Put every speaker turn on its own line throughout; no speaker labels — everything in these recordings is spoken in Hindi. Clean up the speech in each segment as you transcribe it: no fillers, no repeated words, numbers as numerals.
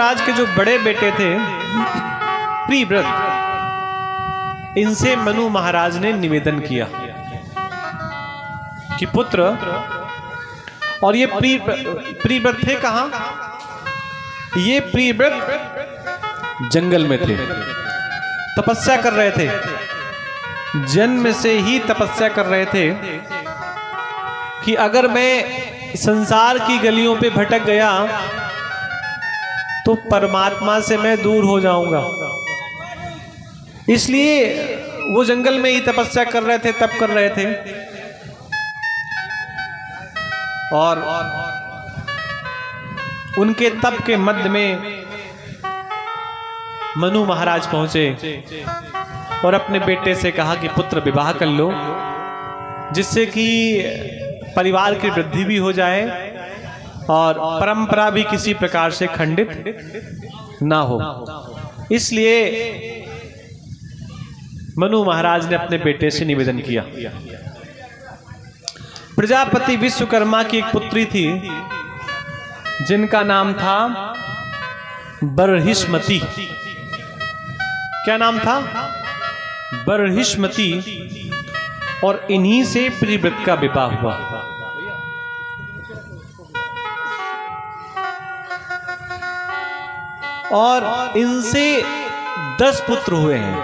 महाराज के जो बड़े बेटे थे प्रिव्रत, इनसे मनु महाराज ने निवेदन किया कि पुत्र, और ये प्रिव्रत थे कहां? ये प्रिव्रत जंगल में थे, तपस्या कर रहे थे, जन्म से ही तपस्या कर रहे थे कि अगर मैं संसार की गलियों पे भटक गया तो परमात्मा से मैं दूर हो जाऊंगा। इसलिए वो जंगल में ही तपस्या कर रहे थे, तप कर रहे थे। और उनके तप के मध्य में मनु महाराज पहुंचे और अपने बेटे से कहा कि पुत्र विवाह कर लो, जिससे कि परिवार की वृद्धि भी हो जाए और परंपरा भी किसी प्रकार से खंडित ना हो। इसलिए मनु महाराज ने अपने बेटे से निवेदन किया। प्रजापति विश्वकर्मा की एक पुत्री थी जिनका नाम था बर्हिष्मति। क्या नाम था? बर्हिष्मति। और इन्हीं से प्रिव्रत का विवाह हुआ। और इनसे 10 पुत्र हुए हैं।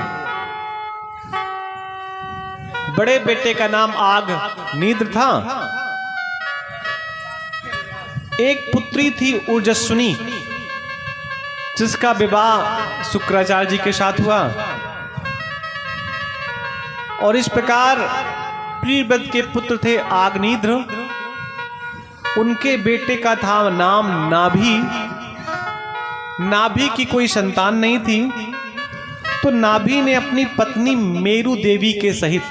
बड़े बेटे का नाम आग्नीद्र था। एक पुत्री थी ऊर्जस्विनी, जिसका विवाह शुक्राचार्य जी के साथ हुआ। और इस प्रकार प्रिव्रत के पुत्र थे आग्नीद्र, उनके बेटे का था नाम नाभि। नाभि की कोई संतान नहीं थी, तो नाभि ने अपनी पत्नी मेरु देवी के सहित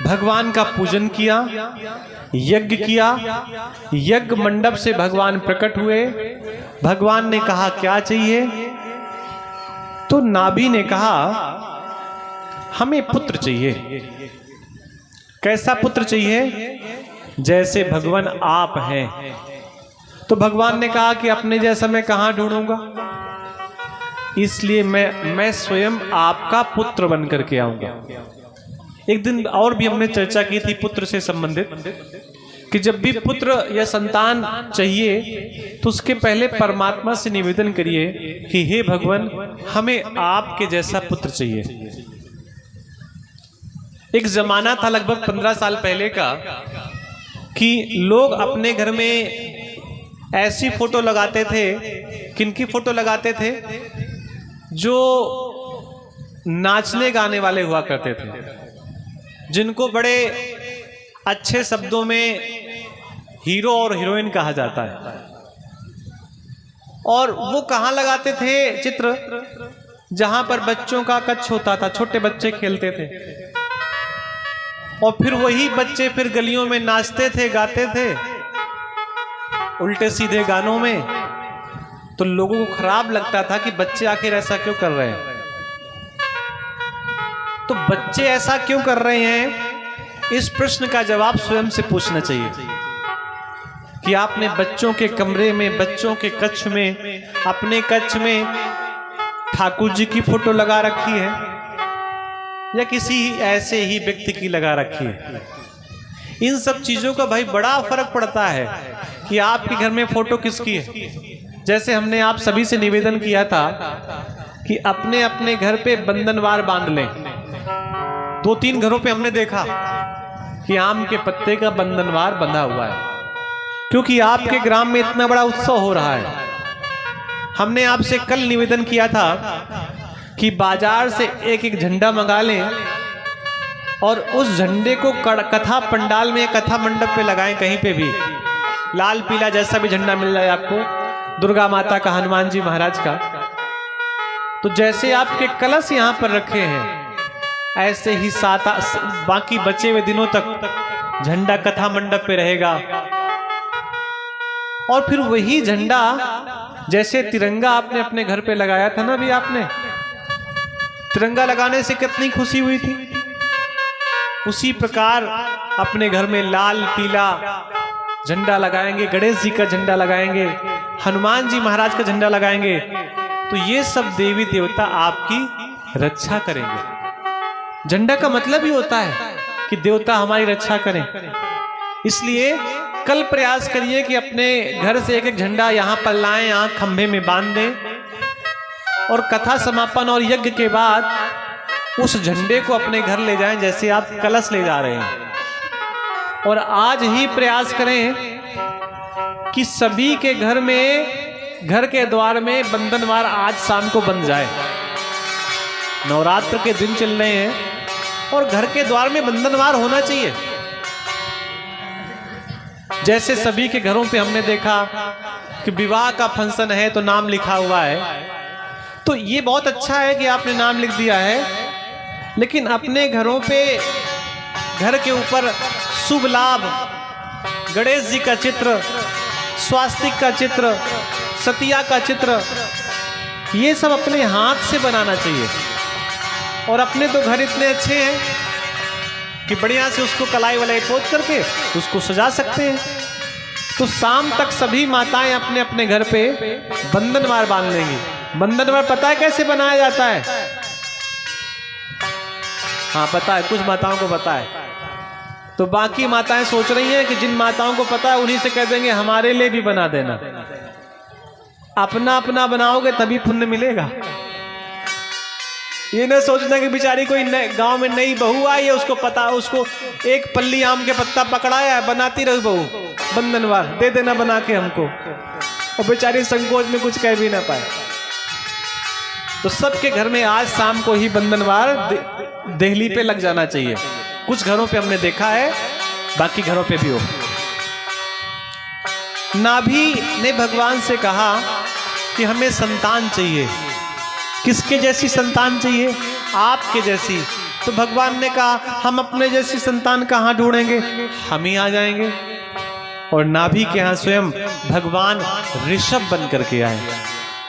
भगवान का पूजन किया, यज्ञ किया। यज्ञ मंडप से भगवान प्रकट हुए। भगवान ने कहा क्या चाहिए? तो नाभि ने कहा हमें पुत्र चाहिए। कैसा पुत्र चाहिए? जैसे भगवान आप हैं। तो भगवान ने कहा कि अपने जैसा मैं कहां ढूंढूंगा, इसलिए मैं स्वयं आपका पुत्र बन करके आऊंगा। एक दिन और भी हमने चर्चा की थी पुत्र से संबंधित, कि जब भी पुत्र या संतान चाहिए तो उसके पहले परमात्मा से निवेदन करिए कि हे भगवान, हमें आपके जैसा पुत्र चाहिए। एक जमाना था लगभग 15 साल पहले का कि लोग अपने घर में ऐसी फोटो लगाते थे। किनकी फोटो लगाते थे? जो नाचने गाने वाले हुआ करते थे, जिनको बड़े अच्छे शब्दों में हीरो और हीरोइन कहा जाता है। और वो कहां लगाते थे चित्र? जहां पर बच्चों का कच्छ होता था, छोटे बच्चे खेलते थे। और फिर वही बच्चे फिर गलियों में नाचते थे, गाते थे उल्टे सीधे गानों में। तो लोगों को खराब लगता था कि बच्चे आखिर ऐसा क्यों कर रहे हैं। तो बच्चे ऐसा क्यों कर रहे हैं, इस प्रश्न का जवाब स्वयं से पूछना चाहिए कि आपने बच्चों के कमरे में, बच्चों के कक्ष में, अपने कक्ष में ठाकुर जी की फोटो लगा रखी है या किसी ऐसे ही व्यक्ति की लगा रखी है। इन सब चीजों का भाई बड़ा फर्क पड़ता है कि आपके घर में फोटो किसकी है। जैसे हमने आप सभी से निवेदन किया था कि अपने अपने घर पे बंधनवार बांध लें। 2-3 घरों पे हमने देखा कि आम के पत्ते का बंधनवार बंधा हुआ है, क्योंकि आपके ग्राम में इतना बड़ा उत्सव हो रहा है। हमने आपसे कल निवेदन किया था कि बाजार से एक झंडा मंगा लें और उस झंडे को कथा पंडाल में, कथा मंडप पे लगाएं। कहीं पे भी लाल पीला जैसा भी झंडा मिल जाए आपको, दुर्गा माता का, हनुमान जी महाराज का। तो जैसे आपके कलश यहां पर रखे हैं, ऐसे ही बाकी बचे हुए दिनों तक झंडा कथा मंडप पे रहेगा। और फिर वही झंडा, जैसे तिरंगा आपने अपने घर पे लगाया था ना, भी आपने तिरंगा लगाने से कितनी खुशी हुई थी, उसी प्रकार अपने घर में लाल पीला झंडा लगाएंगे, गणेश जी का झंडा लगाएंगे, हनुमान जी महाराज का झंडा लगाएंगे, तो ये सब देवी देवता आपकी रक्षा करेंगे। झंडा का मतलब ही होता है कि देवता हमारी रक्षा करें। इसलिए कल प्रयास करिए कि अपने घर से एक एक झंडा यहाँ पर लाएं, यहाँ खंभे में बांध दें, और कथा समापन और यज्ञ के बाद उस झंडे को अपने घर ले जाएं जैसे आप कलश ले जा रहे हैं। और आज ही प्रयास करें कि सभी के घर में, घर के द्वार में बंधनवार आज शाम को बंध जाए। नवरात्र के दिन चल रहे हैं और घर के द्वार में बंधनवार होना चाहिए। जैसे सभी के घरों पे हमने देखा कि विवाह का फंक्शन है तो नाम लिखा हुआ है, तो ये बहुत अच्छा है कि आपने नाम लिख दिया है, लेकिन अपने घरों पे, घर के ऊपर शुभ लाभ, गणेश जी का चित्र, स्वास्तिक का चित्र, सतिया का चित्र, ये सब अपने हाथ से बनाना चाहिए। और अपने तो घर इतने अच्छे हैं कि बढ़िया से उसको कलाई वलाई पोत करके उसको सजा सकते हैं। तो शाम तक सभी माताएं अपने अपने घर पे बंधनवार बांध लेंगी। बंधनवार पता है कैसे बनाया जाता है? हाँ पता है, कुछ माताओं को पता है। तो बाकी माताएं सोच रही हैं कि जिन माताओं को पता है उन्हीं से कह देंगे हमारे लिए भी बना देना। अपना अपना बनाओगे तभी पुण्य मिलेगा। ये ना सोचना कि बेचारी कोई गांव में नई बहू आई है, उसको पता, उसको एक पल्ली आम के पत्ता पकड़ाया है, बनाती रही बहू बंधनवार, दे देना बना के हमको, और बेचारी संकोच में कुछ कह भी ना पाए। तो सबके घर में आज शाम को ही बंधनवार देहली पे लग जाना चाहिए। कुछ घरों पे हमने देखा है, बाकी घरों पे भी हो। नाभि ने भगवान से कहा कि हमें संतान चाहिए। किसके जैसी संतान चाहिए? आपके जैसी। तो भगवान ने कहा हम अपने जैसी संतान कहाँ ढूंढेंगे, हम ही आ जाएंगे। और नाभि के यहाँ स्वयं भगवान ऋषभ बन करके आए।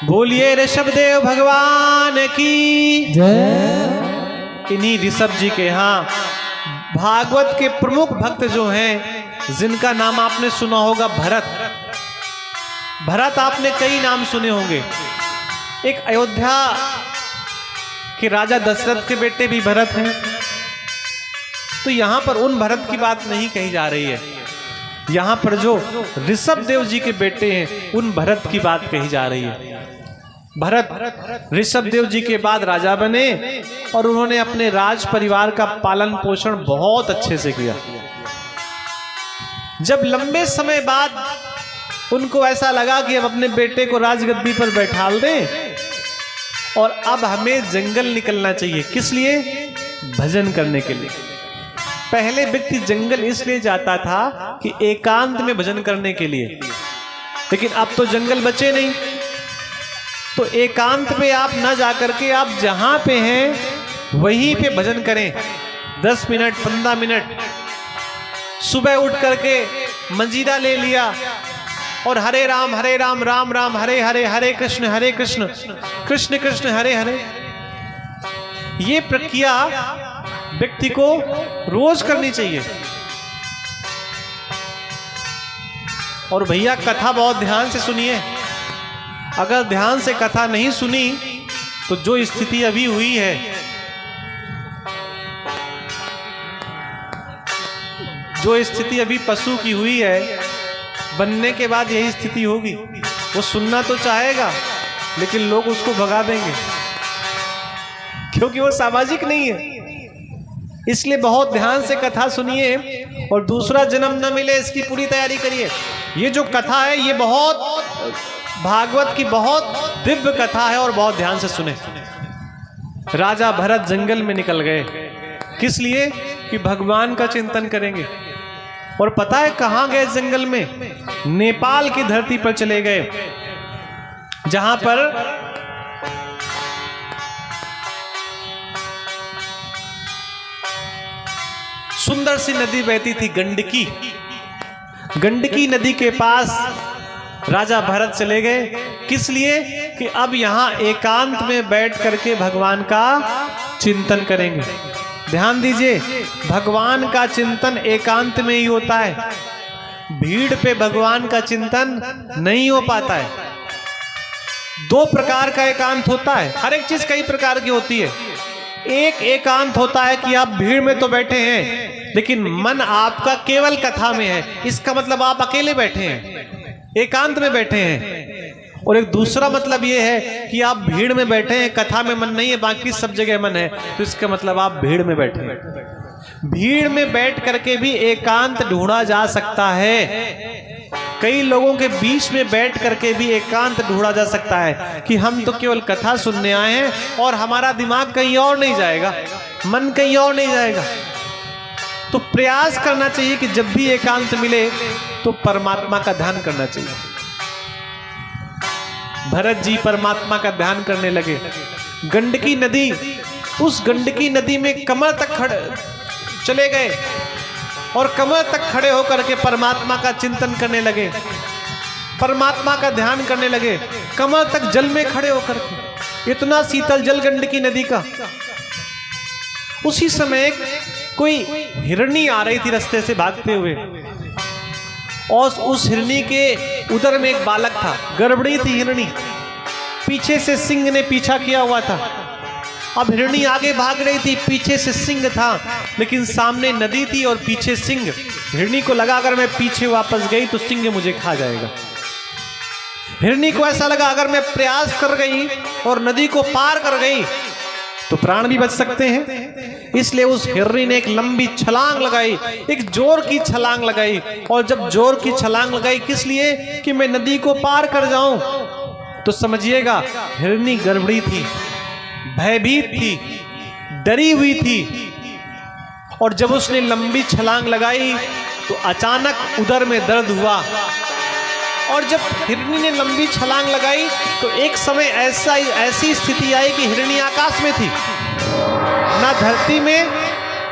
बोलिए ऋषभ देव भगवान की जय। इन्हीं ऋषभ जी के यहाँ भागवत के प्रमुख भक्त जो हैं, जिनका नाम आपने सुना होगा भरत। भरत आपने कई नाम सुने होंगे। एक अयोध्या के राजा दशरथ के बेटे भी भरत हैं। तो यहां पर उन भरत की बात नहीं कही जा रही है, यहां पर जो ऋषभ देव जी के बेटे हैं उन भरत की बात कही जा रही है। भरत ऋषभ देव जी के बाद राजा बने और उन्होंने अपने राज परिवार का पालन पोषण बहुत अच्छे से किया। जब लंबे समय बाद उनको ऐसा लगा कि अब अपने बेटे को राजगद्दी पर बैठाल दें और अब हमें जंगल निकलना चाहिए। किस लिए? भजन करने के लिए। पहले व्यक्ति जंगल इसलिए जाता था कि एकांत में भजन करने के लिए, लेकिन अब तो जंगल बचे नहीं। तो एकांत में आप न जाकर के आप जहां पे हैं वहीं पे भजन करें। 10 मिनट 15 मिनट सुबह उठ करके मंजीरा ले लिया और हरे राम राम राम हरे हरे, हरे कृष्ण कृष्ण कृष्ण हरे हरे। ये प्रक्रिया व्यक्ति को रोज करनी चाहिए। और भैया कथा बहुत ध्यान से सुनिए। अगर ध्यान से कथा नहीं सुनी तो जो स्थिति अभी हुई है, जो स्थिति अभी पशु की हुई है, बनने के बाद यही स्थिति होगी। वो सुनना तो चाहेगा लेकिन लोग उसको भगा देंगे, क्योंकि वो सामाजिक नहीं है। इसलिए बहुत ध्यान से कथा सुनिए और दूसरा जन्म न मिले इसकी पूरी तैयारी करिए। ये जो कथा है ये बहुत भागवत की बहुत दिव्य कथा है और बहुत ध्यान से सुने। राजा भरत जंगल में निकल गए, किस लिए? कि भगवान का चिंतन करेंगे। और पता है कहां गए जंगल में? नेपाल की धरती पर चले गए, जहां पर सुंदर सी नदी बहती थी, गंडकी। गंडकी नदी के पास राजा भरत चले गए। किस लिए? कि अब यहां एकांत में बैठ करके भगवान का चिंतन करेंगे। ध्यान दीजिए, भगवान का चिंतन एकांत में ही होता है। भीड़ पे भगवान का चिंतन नहीं हो पाता है। दो प्रकार का एकांत होता है, हर एक चीज कई प्रकार की होती है। एक एकांत होता है कि आप भीड़ में तो बैठे हैं लेकिन मन आपका केवल कथा में है, इसका मतलब आप अकेले बैठे हैं, एकांत में बैठे हैं। और एक दूसरा मतलब ये है कि आप भीड़ में बैठे हैं, कथा में मन नहीं है, बाकी सब जगह मन है, तो इसका मतलब आप भीड़ में बैठे हैं। भीड़ में बैठ करके भी एकांत ढूंढा जा सकता है। कई लोगों के बीच में बैठ करके भी एकांत ढूंढा जा सकता है कि हम तो केवल कथा सुनने आए हैं और हमारा दिमाग कहीं और नहीं जाएगा, मन कहीं और नहीं जाएगा। तो प्रयास करना चाहिए कि जब भी एकांत मिले तो परमात्मा का ध्यान करना चाहिए। भरत जी परमात्मा का ध्यान करने लगे। गंडकी नदी, उस गंडकी नदी में कमर तक खड़े चले गए और कमर तक खड़े होकर के परमात्मा का चिंतन करने लगे, परमात्मा का ध्यान करने लगे, कमर तक जल में खड़े होकर के। इतना शीतल जल गंडकी नदी का। उसी समय कोई हिरनी आ रही थी रास्ते से भागते हुए और उस हिरनी के उदर में एक बालक था, गड़बड़ी थी हिरनी, पीछे से सिंह ने पीछा किया हुआ था। अब हिरनी आगे भाग रही थी, पीछे से सिंह था, लेकिन सामने नदी थी और पीछे सिंह। हिरनी को लगा अगर मैं पीछे वापस गई तो सिंह मुझे खा जाएगा। हिरनी को ऐसा लगा अगर मैं प्रयास कर गई और नदी को पार कर गई तो प्राण भी बच सकते हैं। इसलिए उस हिरनी ने एक लंबी छलांग लगाई, एक जोर की छलांग लगाई। और जब जोर की छलांग लगाई किस लिए? कि मैं नदी को पार कर जाऊं। तो समझिएगा हिरनी गड़बड़ी थी, भयभीत थी, डरी हुई थी। और जब उसने लंबी छलांग लगाई तो अचानक उदर में दर्द हुआ। और जब हिरनी ने लंबी छलांग लगाई तो एक समय ऐसी स्थिति आई कि हिरनी आकाश में थी, ना धरती में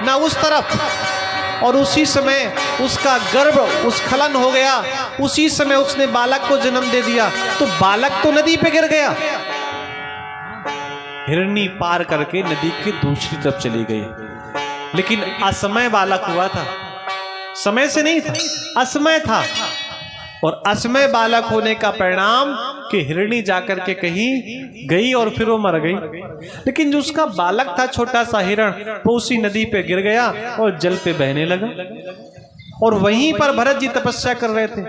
ना उस तरफ। और उसी समय उसका गर्भ उस्खलन हो गया, उसी समय उसने बालक को जन्म दे दिया। तो बालक तो नदी पे गिर गया। हिरनी पार करके नदी की दूसरी तरफ चली गई, लेकिन असमय बालक हुआ था, समय से नहीं था, असमय था। और असमय बालक होने का परिणाम कि हिरनी जाकर के कहीं गई और फिर वो मर गई। लेकिन जो उसका बालक था, छोटा सा हिरण, वो उसी नदी पे गिर गया और जल पे बहने लगा। और वहीं पर भरत जी तपस्या कर रहे थे।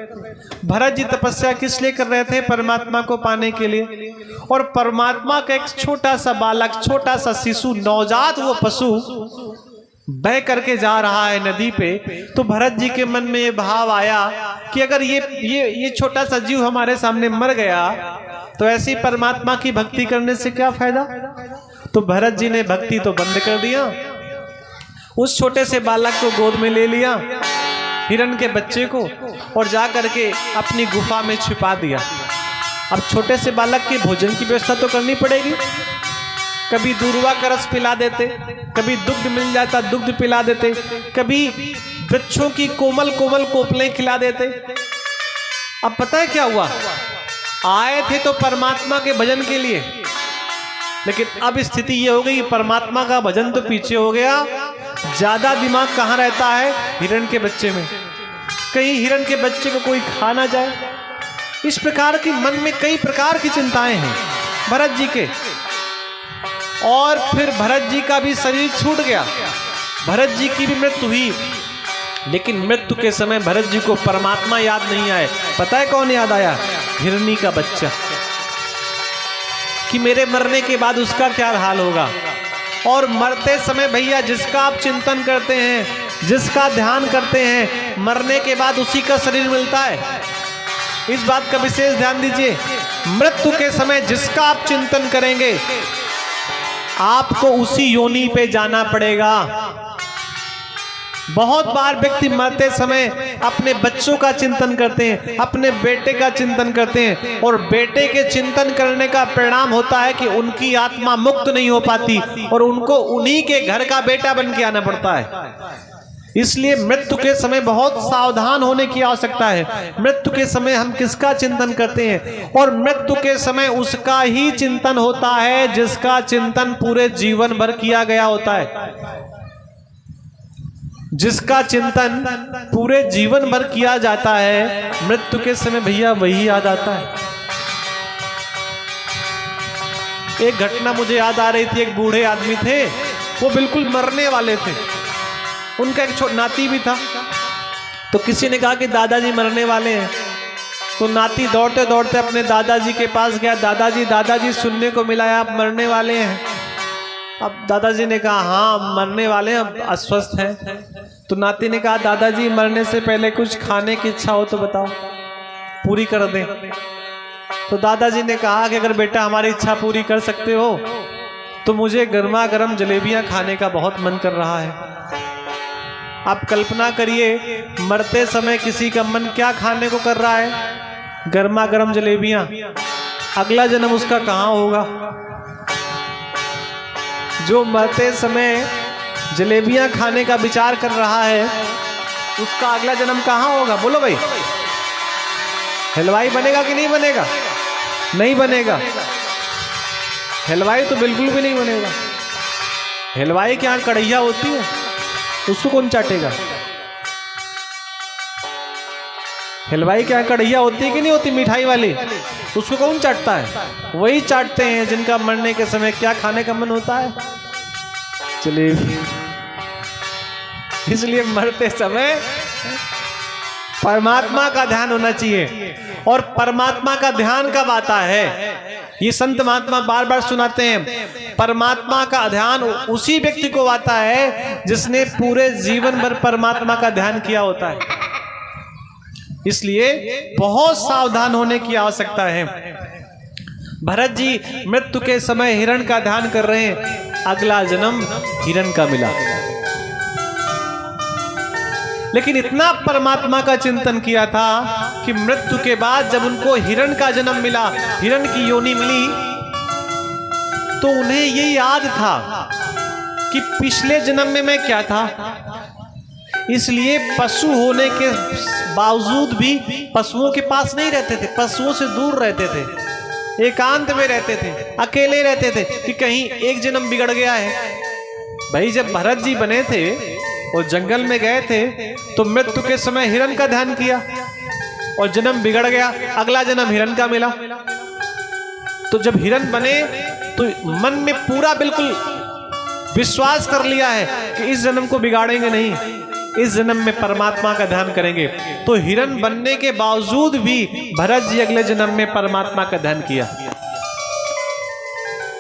भरत जी तपस्या किस लिए कर रहे थे? परमात्मा को पाने के लिए। और परमात्मा का एक छोटा सा बालक, छोटा सा शिशु, नवजात वो पशु बह करके जा रहा है नदी पे। तो भरत जी के मन में ये भाव आया कि अगर ये छोटा सा जीव हमारे सामने मर गया तो ऐसी परमात्मा की भक्ति करने से क्या फायदा। तो भरत जी ने भक्ति तो बंद कर दिया, उस छोटे से बालक को गोद में ले लिया, हिरण के बच्चे को, और जा करके अपनी गुफा में छिपा दिया। अब छोटे से बालक के भोजन की व्यवस्था तो करनी पड़ेगी। कभी दूर्वा का रस पिला देते, कभी दुग्ध मिल जाता दुग्ध पिला देते, कभी वृक्षों की कोमल कोमल कोपलें खिला देते। अब पता है क्या हुआ? आए थे तो परमात्मा के भजन के लिए, लेकिन अब स्थिति ये हो गई परमात्मा का भजन तो पीछे हो गया, ज्यादा दिमाग कहाँ रहता है? हिरण के बच्चे में। कहीं हिरण के बच्चे को कोई खा ना जाए। इस प्रकार की मन में कई प्रकार की चिंताएं हैं भरत जी के। और फिर भरत जी का भी शरीर छूट गया, भरत जी की भी मृत्यु हुई। लेकिन मृत्यु के समय भरत जी को परमात्मा याद नहीं आए। पता है कौन याद आया? हिरनी का बच्चा, कि मेरे मरने के बाद उसका क्या हाल होगा। और मरते समय भैया जिसका आप चिंतन करते हैं, जिसका ध्यान करते हैं, मरने के बाद उसी का शरीर मिलता है। इस बात का विशेष ध्यान दीजिए। मृत्यु के समय जिसका आप चिंतन करेंगे आपको उसी योनि पे जाना पड़ेगा। बहुत बार व्यक्ति मरते समय अपने बच्चों का चिंतन करते हैं, अपने बेटे का चिंतन करते हैं, और बेटे के चिंतन करने का परिणाम होता है कि उनकी आत्मा मुक्त नहीं हो पाती और उनको उन्हीं के घर का बेटा बन के आना पड़ता है। इसलिए मृत्यु के समय बहुत सावधान होने की आवश्यकता है। मृत्यु के समय हम किसका चिंतन करते हैं? और मृत्यु के समय उसका ही चिंतन होता है जिसका चिंतन पूरे जीवन भर किया गया होता है। जिसका चिंतन पूरे जीवन भर किया जाता है, मृत्यु के समय भैया वही याद आता है। एक घटना मुझे याद आ रही थी। एक बूढ़े आदमी थे, वो बिल्कुल मरने वाले थे। उनका एक नाती भी था। तो किसी ने कहा कि दादाजी मरने वाले हैं। तो नाती दौड़ते दौड़ते अपने दादाजी के पास गया। दादाजी सुनने को मिला है आप मरने वाले हैं। अब दादाजी ने कहा हाँ मरने वाले हैं, अब अस्वस्थ हैं। तो नाती ने कहा दादाजी मरने से पहले कुछ खाने की इच्छा हो तो बताओ, पूरी कर दें। तो दादाजी ने कहा कि अगर बेटा हमारी इच्छा पूरी कर सकते हो तो मुझे गर्मा गर्म जलेबियां खाने का बहुत मन कर रहा है। आप कल्पना करिए मरते समय किसी का मन क्या खाने को कर रहा है, गर्मा गर्म जलेबियां। अगला जन्म उसका कहाँ होगा? जो मरते समय जलेबियां खाने का विचार कर रहा है उसका अगला जन्म कहाँ होगा? बोलो भाई, हलवाई बनेगा कि नहीं बनेगा? नहीं बनेगा। हलवाई तो बिल्कुल भी नहीं बनेगा। हलवाई के यहाँ कढ़ैया होती है, उसको कौन चाटेगा? हलवाई के यहाँ कढ़ैया होती है कि नहीं होती, मिठाई वाली, उसको कौन चाटता है? वही चाटते हैं जिनका मरने के समय क्या खाने का मन होता है, जलेबी। इसलिए मरते समय परमात्मा का ध्यान होना चाहिए। और परमात्मा का ध्यान कब आता है? ये संत महात्मा बार बार सुनाते हैं। परमात्मा का ध्यान उसी व्यक्ति को आता है जिसने पूरे जीवन भर परमात्मा का ध्यान किया होता है। इसलिए बहुत सावधान होने की आवश्यकता है। भरत जी मृत्यु के समय हिरण का ध्यान कर रहे हैं, अगला जन्म हिरण का मिला। लेकिन इतना परमात्मा का चिंतन किया था कि मृत्यु के बाद जब उनको हिरण का जन्म मिला, हिरण की योनि मिली, तो उन्हें ये याद था कि पिछले जन्म में मैं क्या था। इसलिए पशु होने के बावजूद भी पशुओं के पास नहीं रहते थे, पशुओं से दूर रहते थे, एकांत में रहते थे, अकेले रहते थे कि कहीं एक जन्म बिगड़ गया है। भाई जब भरत जी बने थे और जंगल में गए थे तो मृत्यु के समय हिरण का ध्यान किया और जन्म बिगड़ गया, अगला जन्म हिरण का मिला। तो जब हिरण बने तो मन में पूरा बिल्कुल विश्वास कर लिया है कि इस जन्म को बिगाड़ेंगे नहीं, इस जन्म में परमात्मा का ध्यान करेंगे। तो हिरण बनने के बावजूद भी भरत जी अगले जन्म में परमात्मा का ध्यान किया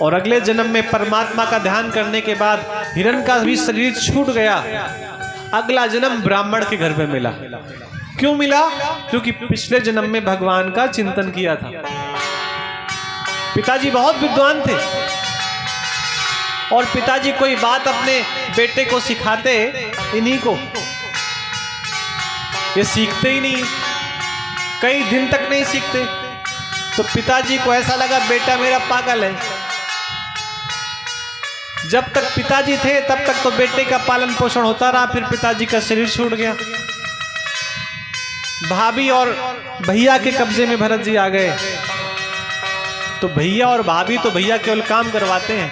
और अगले जन्म में परमात्मा का ध्यान करने के बाद हिरण का भी शरीर छूट गया, अगला जन्म ब्राह्मण के घर में मिला। क्यों मिला? क्योंकि पिछले जन्म में भगवान का चिंतन किया था। पिताजी बहुत विद्वान थे और पिताजी कोई बात अपने बेटे को सिखाते इन्हीं को, ये सीखते ही नहीं, कई दिन तक नहीं सीखते। तो पिताजी को ऐसा लगा बेटा मेरा पागल है। जब तक पिताजी थे तब तक तो बेटे का पालन पोषण होता रहा, फिर पिताजी का शरीर छूट गया। भाभी और भैया के कब्जे में भरत जी आ गए। तो भैया और भाभी तो भैया केवल काम करवाते हैं।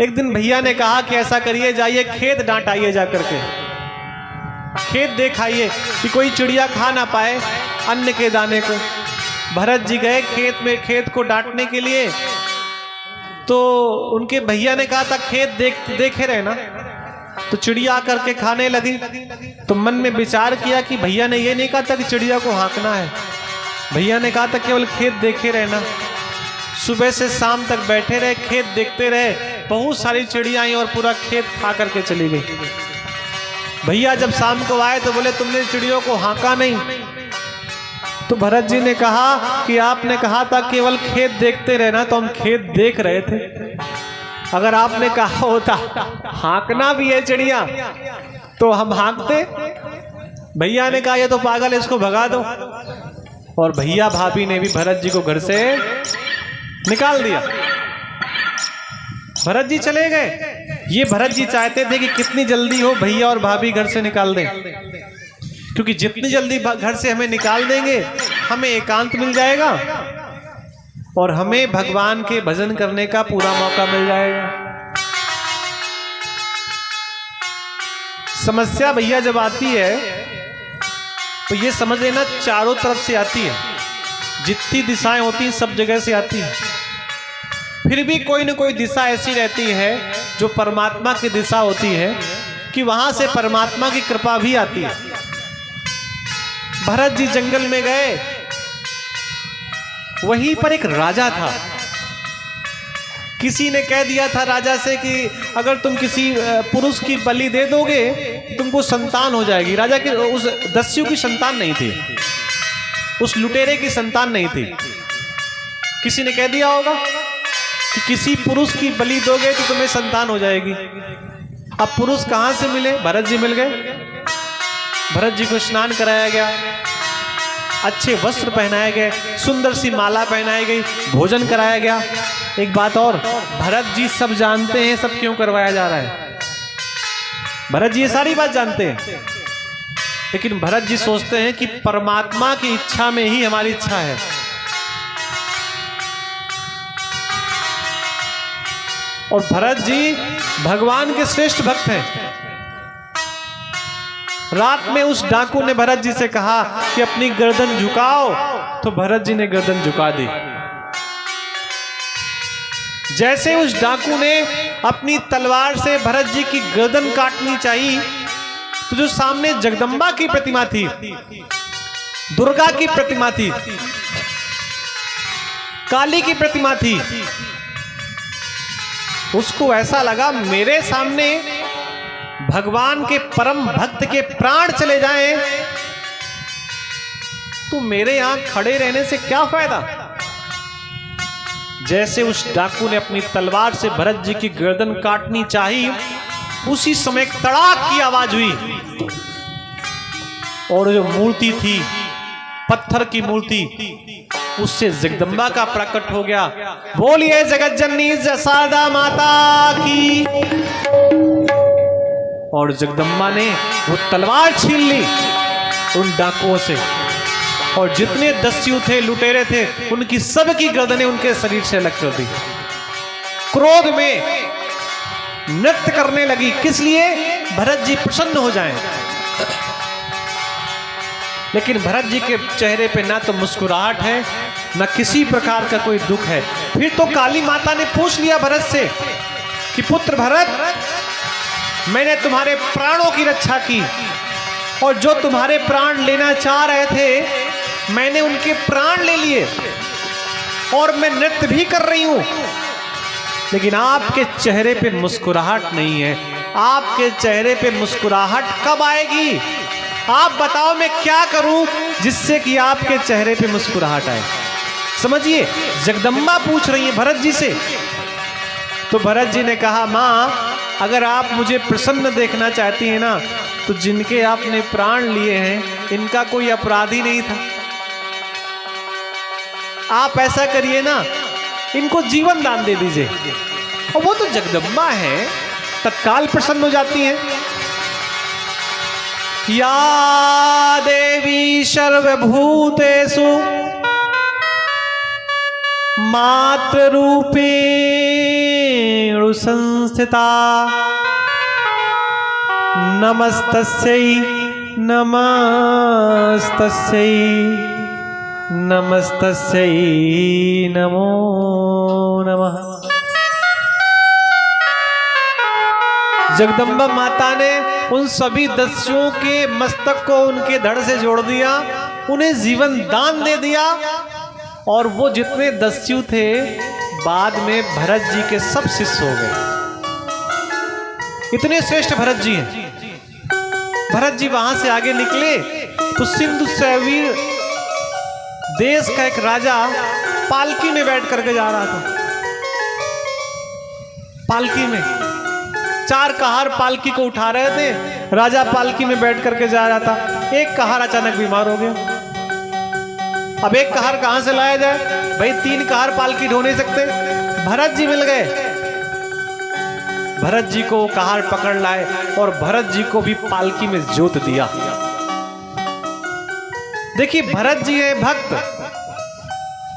एक दिन भैया ने कहा कि ऐसा करिए, जाइए खेत डांट आइए, जा करके खेत देख आइए कि कोई चिड़िया खा ना पाए अन्न के दाने को। भरत जी गए खेत में, खेत को डांटने के लिए। तो उनके भैया ने कहा था खेत देखे रहे ना। तो चिड़िया आकर के खाने लगी। तो मन में विचार किया कि भैया ने ये नहीं कहा था कि चिड़िया को हाँकना है, भैया ने कहा था केवल खेत देखे रहना। सुबह से शाम तक बैठे रहे, खेत देखते रहे, बहुत सारी चिड़िया आई और पूरा खेत खा करके चली गई। भैया जब शाम को आए तो बोले तुमने चिड़ियों को हाँका नहीं। तो भरत जी ने कहा कि आपने कहा था केवल खेत देखते रहना, तो हम खेत देख रहे थे। अगर आपने कहा होता हाँकना भी है चिड़िया तो हम हाँकते। भैया ने कहा ये तो पागल है, इसको भगा दो। और भैया भाभी ने भी भरत जी को घर से निकाल दिया। भरत जी चले गए। ये भरत जी चाहते थे कि कितनी जल्दी हो भैया और भाभी घर से निकाल दें, क्योंकि जितनी जल्दी घर से हमें निकाल देंगे हमें एकांत मिल जाएगा और हमें भगवान के भजन करने का पूरा मौका मिल जाएगा। समस्या भैया जब आती है तो ये समझ लेना चारों तरफ से आती है, जितनी दिशाएं होती हैं सब जगह से आती है। फिर भी कोई न कोई दिशा ऐसी रहती है जो परमात्मा की दिशा होती है कि वहां से परमात्मा की कृपा भी आती है। भरत जी जंगल में गए, वहीं पर एक राजा था। किसी ने कह दिया था राजा से कि अगर तुम किसी पुरुष की बलि दे दोगे तुमको संतान हो जाएगी। राजा के उस दस्यु की संतान नहीं थी, उस लुटेरे की संतान नहीं थी। किसी ने कह दिया होगा कि किसी पुरुष की बलि दोगे तो तुम्हें संतान हो जाएगी। अब पुरुष कहां से मिले? भरत जी मिल गए। भरत जी को स्नान कराया गया, अच्छे वस्त्र पहनाए गए, सुंदर सी माला पहनाई गई, भोजन कराया गया। एक बात और, भरत जी सब जानते हैं सब क्यों करवाया जा रहा है। भरत जी ये सारी बात जानते हैं, लेकिन भरत जी सोचते हैं कि परमात्मा की इच्छा में ही हमारी इच्छा है। और भरत जी भगवान के श्रेष्ठ भक्त हैं। रात में उस डाकू ने भरत जी से कहा कि अपनी गर्दन झुकाओ, तो भरत जी ने गर्दन झुका दी। जैसे उस डाकू ने अपनी तलवार से भरत जी की गर्दन काटनी चाहिए, तो जो सामने जगदम्बा की प्रतिमा थी, दुर्गा की प्रतिमा थी, काली की प्रतिमा थी, उसको ऐसा लगा मेरे सामने भगवान के परम भक्त के प्राण चले जाएं तो मेरे यहां खड़े रहने से क्या फायदा। जैसे उस डाकू ने अपनी तलवार से भरत जी की गर्दन काटनी चाहिए, उसी समय एक तड़ाक की आवाज हुई और जो मूर्ति थी पत्थर की मूर्ति, उससे जगदम्बा का प्रकट हो गया। बोलिए जगत जननी जसादा माता की। और जगदम्बा ने वो तलवार छीन ली उन डाकुओं से, और जितने दस्यु थे, लुटेरे थे, उनकी सबकी गर्दनें उनके शरीर से अलग कर दी। क्रोध में नृत्य करने लगी, किस लिए? भरत जी प्रसन्न हो जाएं। लेकिन भरत जी के चेहरे पे ना तो मुस्कुराहट है, ना किसी प्रकार का कोई दुख है। फिर तो काली माता ने पूछ लिया भरत से कि पुत्र भरत, मैंने तुम्हारे प्राणों की रक्षा की, और जो तुम्हारे प्राण लेना चाह रहे थे मैंने उनके प्राण ले लिए, और मैं नृत्य भी कर रही हूं, लेकिन आपके चेहरे पे मुस्कुराहट नहीं है। आपके चेहरे पे मुस्कुराहट कब आएगी? आप बताओ मैं क्या करूं जिससे कि आपके चेहरे पे मुस्कुराहट आए। समझिए, जगदम्बा पूछ रही है भरत जी से। तो भरत जी ने कहा, मां अगर आप मुझे प्रसन्न देखना चाहती हैं ना, तो जिनके आपने प्राण लिए हैं इनका कोई अपराध ही नहीं था। आप ऐसा करिए ना, इनको जीवन दान दे दीजिए। और वो तो जगदम्बा है, तत्काल प्रसन्न हो जाती हैं। या देवी सर्वभूतेषु मातृरूपेण संस्थिता, नमस्तस्यै नमस्तस्यै नमस्तस्यै नमो नमः। जगदम्बा माता ने उन सभी दस्युओं के मस्तक को उनके धड़ से जोड़ दिया, उन्हें जीवन दान दे दिया, और वो जितने दस्यु थे बाद में भरत जी के सब शिष्य हो गए। इतने श्रेष्ठ भरत जी हैं। भरत जी वहां से आगे निकले तो सिंधु सैवीर देश का एक राजा पालकी में बैठ करके जा रहा था। पालकी में 4 कहार पालकी को उठा रहे थे, राजा पालकी में बैठ करके जा रहा था। एक कहार अचानक बीमार हो गया। अब एक कहार कहां से लाया जाए? भाई 3 कहार पालकी ढो नहीं सकते। भरत जी मिल गए, भरत जी को कहार पकड़ लाए और भरत जी को भी पालकी में जोत दिया। देखिए, भरत जी है भक्त,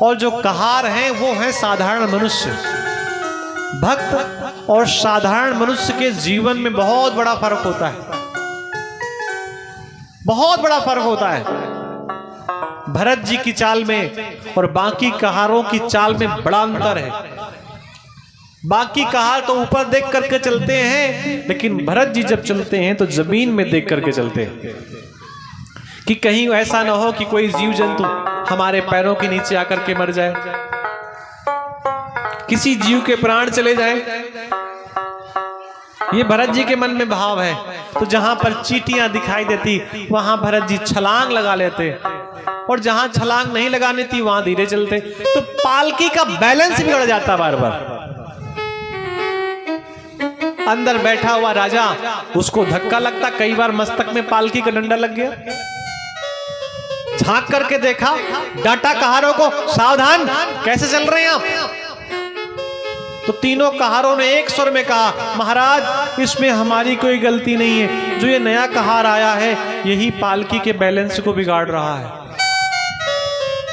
और जो कहार हैं वो हैं साधारण मनुष्य। भक्त और साधारण मनुष्य के जीवन में बहुत बड़ा फर्क होता है। बहुत बड़ा फर्क होता है भरत जी की चाल में और बाकी कहारों की चाल में बड़ा अंतर है। बाकी कहार तो ऊपर देख करके चलते हैं, लेकिन भरत जी जब चलते हैं तो जमीन में देख करके चलते हैं कि कहीं ऐसा ना हो कि कोई जीव जंतु हमारे पैरों के नीचे आकर के मर जाए, किसी जीव के प्राण चले जाए। ये भरत जी के मन में भाव है। तो जहां पर चींटियां दिखाई देती वहां भरत जी छलांग लगा लेते, और जहां छलांग नहीं लगानी थी वहां धीरे चलते। तो पालकी का बैलेंस बिगड़ जाता बार बार। अंदर बैठा हुआ राजा, उसको धक्का लगता, कई बार मस्तक में पालकी का डंडा लग गया। झांक करके देखा, डांटा कहारों को, सावधान, कैसे चल रहे हैं आप? तो तीनों कहारों ने एक स्वर में कहा, महाराज इसमें हमारी कोई गलती नहीं है, जो ये नया कहार आया है यही पालकी के बैलेंस को बिगाड़ रहा है।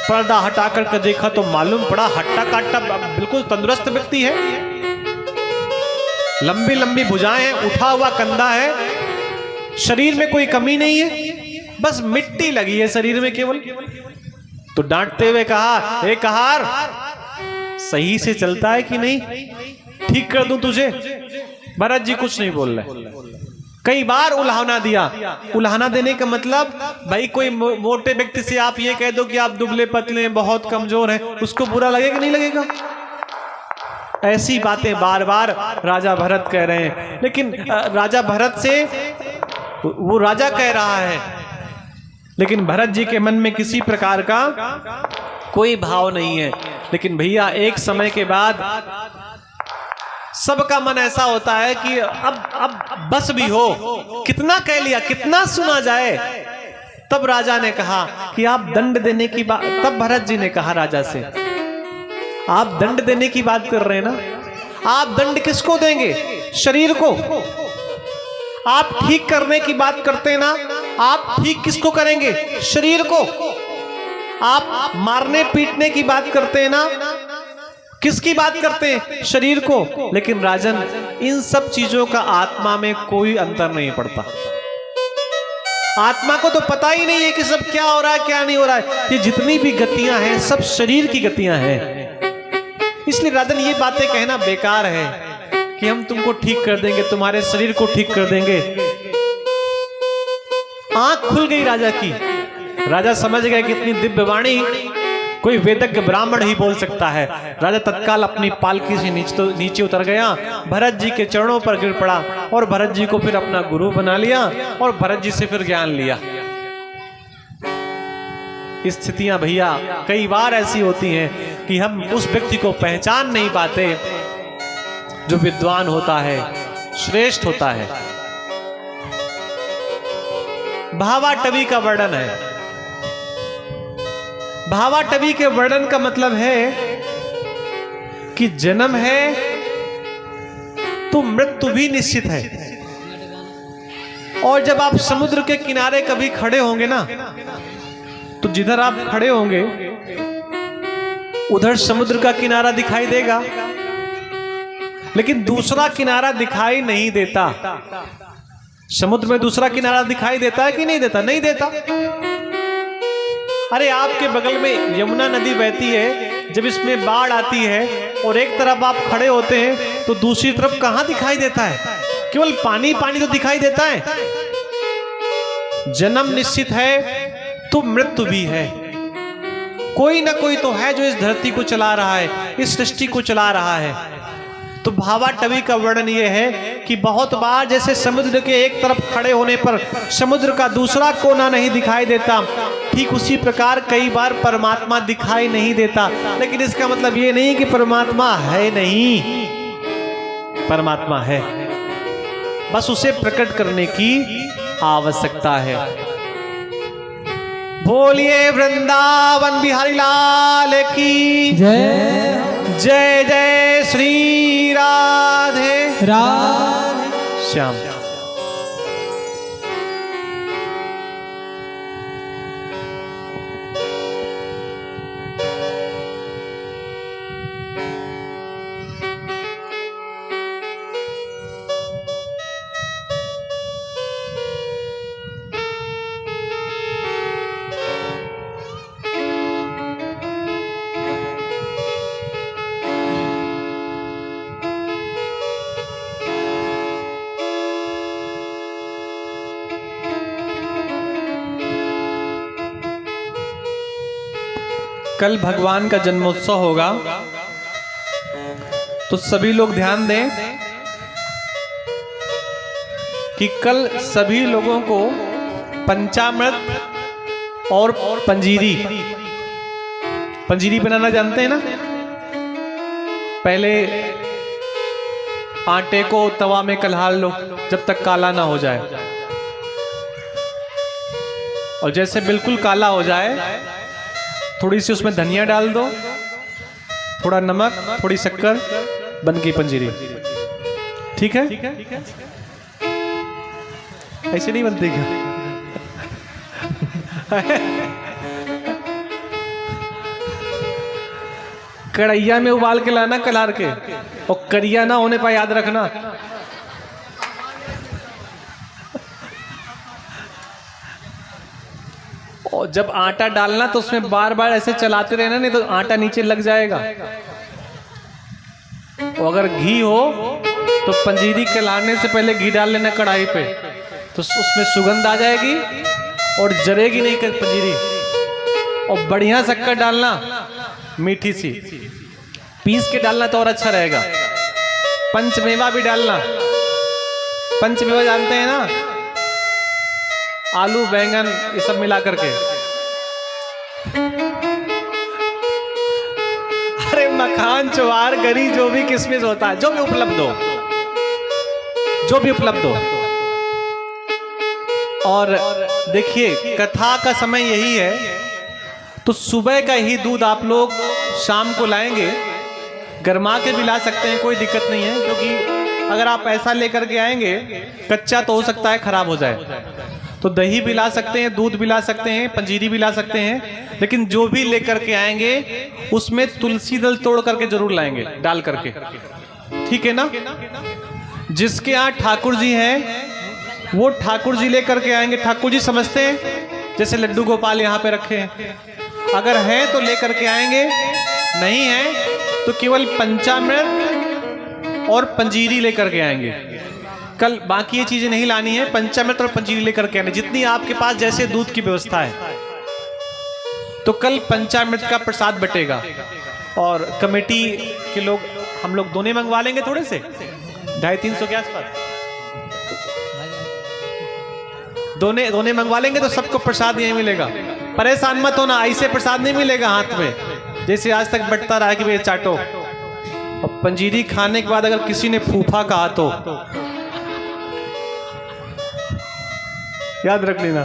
पर्दा हटा करके देखा तो मालूम पड़ा हट्टा काट्टा बिल्कुल तंदुरुस्त व्यक्ति है, लंबी लंबी भुजाएं हैं, उठा हुआ कंधा है, शरीर में कोई कमी नहीं है, बस मिट्टी लगी है शरीर में केवल। तो डांटते हुए कहा, ए कहार सही से चलता है कि नहीं, ठीक कर दूं तुझे? भरत जी कुछ नहीं बोल रहे। कई बार उल्हाना दिया। उल्हाना देने का मतलब, भाई कोई मोटे व्यक्ति से आप ये कह दो कि आप दुबले पतले बहुत कमजोर हैं, उसको बुरा लगेगा नहीं लगेगा? ऐसी बातें बार बार राजा भरत कह रहे हैं। लेकिन राजा भरत से वो राजा कह रहा है, लेकिन भरत जी के मन में किसी प्रकार का कोई भाव नहीं है। लेकिन भैया एक समय के बाद सबका मन ऐसा होता है कि अब बस भी हो, कितना कह लिया, कितना सुना जाए। तब राजा ने कहा कि आप दंड देने की बात, तब भरत जी ने कहा राजा से, आप दंड देने की बात कर रहे हैं ना, आप दंड किसको देंगे? शरीर को। आप ठीक करने की बात करते हैं ना, आप ठीक किसको करेंगे? शरीर को। आप मारने पीटने की बात करते हैं ना, किसकी बात करते हैं? शरीर को। लेकिन राजन, इन सब चीजों का आत्मा में कोई अंतर नहीं पड़ता। आत्मा को तो पता ही नहीं है कि सब क्या हो रहा है क्या नहीं हो रहा है। ये जितनी भी गतियां हैं सब शरीर की गतियां हैं। इसलिए राजन ये बातें कहना बेकार है कि हम तुमको ठीक कर देंगे, तुम्हारे शरीर को ठीक कर देंगे। आंख खुल गई राजा की। राजा समझ गए कि इतनी दिव्य वाणी कोई वेदज्ञ ब्राह्मण ही बोल सकता है। राजा तत्काल अपनी पालकी से नीचे उतर गया, भरत जी के चरणों पर गिर पड़ा और भरत जी को फिर अपना गुरु बना लिया और भरत जी से फिर ज्ञान लिया। स्थितियां भैया कई बार ऐसी होती हैं कि हम उस व्यक्ति को पहचान नहीं पाते जो विद्वान होता है, श्रेष्ठ होता है। भावाटवी का वर्णन है। भावाटवी के वर्णन का मतलब है कि जन्म है तो मृत्यु भी निश्चित है। और जब आप समुद्र के किनारे कभी खड़े होंगे ना, तो जिधर आप खड़े होंगे उधर समुद्र का किनारा दिखाई देगा, लेकिन दूसरा किनारा दिखाई नहीं देता। समुद्र में दूसरा किनारा दिखाई देता है कि नहीं देता? नहीं देता। अरे आपके बगल में यमुना नदी बहती है, जब इसमें बाढ़ आती है और एक तरफ आप खड़े होते हैं तो दूसरी तरफ कहां दिखाई देता है? केवल पानी पानी तो दिखाई देता है। जन्म निश्चित है तो मृत्यु भी है। कोई ना कोई तो है जो इस धरती को चला रहा है, इस सृष्टि को चला रहा है। तो भावाटवी का वर्णन यह है कि बहुत बार जैसे समुद्र के एक तरफ खड़े होने पर समुद्र का दूसरा कोना नहीं दिखाई देता, ठीक उसी प्रकार कई बार परमात्मा दिखाई नहीं देता। लेकिन इसका मतलब ये नहीं कि परमात्मा है नहीं, परमात्मा है, बस उसे प्रकट करने की आवश्यकता है। बोलिए वृंदावन बिहारी लाल की जय। जय जय श्री राधे राधे श्याम। कल भगवान का जन्मोत्सव होगा, तो सभी लोग ध्यान दें कि कल सभी लोगों को पंचामृत और पंजीरी बनाना जानते हैं ना। पहले आटे को तवा में कलहाल लो जब तक काला ना हो जाए, और जैसे बिल्कुल काला हो जाए थोड़ी सी उसमें धनिया डाल दो, थोड़ा नमक, थोड़ी शक्कर, बन गई पंजीरी। ठीक है? ऐसे नहीं बनती क्या? कढ़ैया में उबाल के लाना कलार के, और करिया ना होने पर याद रखना। और जब आटा डालना तो उसमें बार बार ऐसे चलाते रहना, नहीं तो आटा नीचे लग जाएगा। और अगर घी हो तो पंजीरी कलाने से पहले घी डाल लेना कढ़ाई पे, तो उसमें सुगंध आ जाएगी और जरेगी नहीं पंजीरी। और बढ़िया शक्कर डालना, मीठी सी पीस के डालना तो और अच्छा रहेगा। पंचमेवा भी डालना। पंचमेवा जानते हैं ना, आलू, बैंगन, ये सब मिला करके। अरे मखान, ज्वार, गरी, जो भी किशमिश होता है, जो भी उपलब्ध हो, जो भी उपलब्ध हो। और देखिए कथा का समय यही है, तो सुबह का ही दूध आप लोग शाम को लाएंगे, गरमा के भी ला सकते हैं, कोई दिक्कत नहीं है। क्योंकि अगर आप ऐसा लेकर के आएंगे कच्चा तो हो सकता है खराब हो जाए। तो दही भी ला सकते हैं, दूध भी ला सकते हैं, पंजीरी भी ला सकते हैं, लेकिन जो भी लेकर के आएंगे उसमें तुलसी दल तोड़ करके जरूर लाएंगे, डाल करके। ठीक है ना? जिसके यहाँ ठाकुर जी हैं वो ठाकुर जी लेकर के आएंगे। ठाकुर जी समझते हैं, जैसे लड्डू गोपाल यहाँ पे रखे हैं, अगर हैं तो लेकर के आएंगे, नहीं है तो केवल पंचामृत और पंजीरी लेकर के आएंगे। कल बाकी ये चीजें नहीं लानी है, पंचामृत और पंजीरी लेकर के आने, जितनी आपके पास जैसे दूध की व्यवस्था है। तो कल पंचामृत का प्रसाद बटेगा, और कमेटी के लोग, हम लोग दोने मंगवा लेंगे, थोड़े से 250-300 के आसपास दोने मंगवा लेंगे, तो सबको प्रसाद यही मिलेगा। परेशान मत होना, ऐसे प्रसाद नहीं मिलेगा हाथ में जैसे आज तक बटता रहा कि भैया चाटो। और पंजीरी खाने के बाद अगर किसी ने फूफा कहा तो याद रख लेना।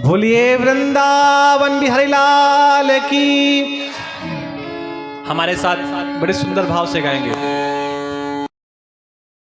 बोलिए वृंदावन बिहारी लाल की। हमारे साथ बड़े सुंदर भाव से गाएंगे।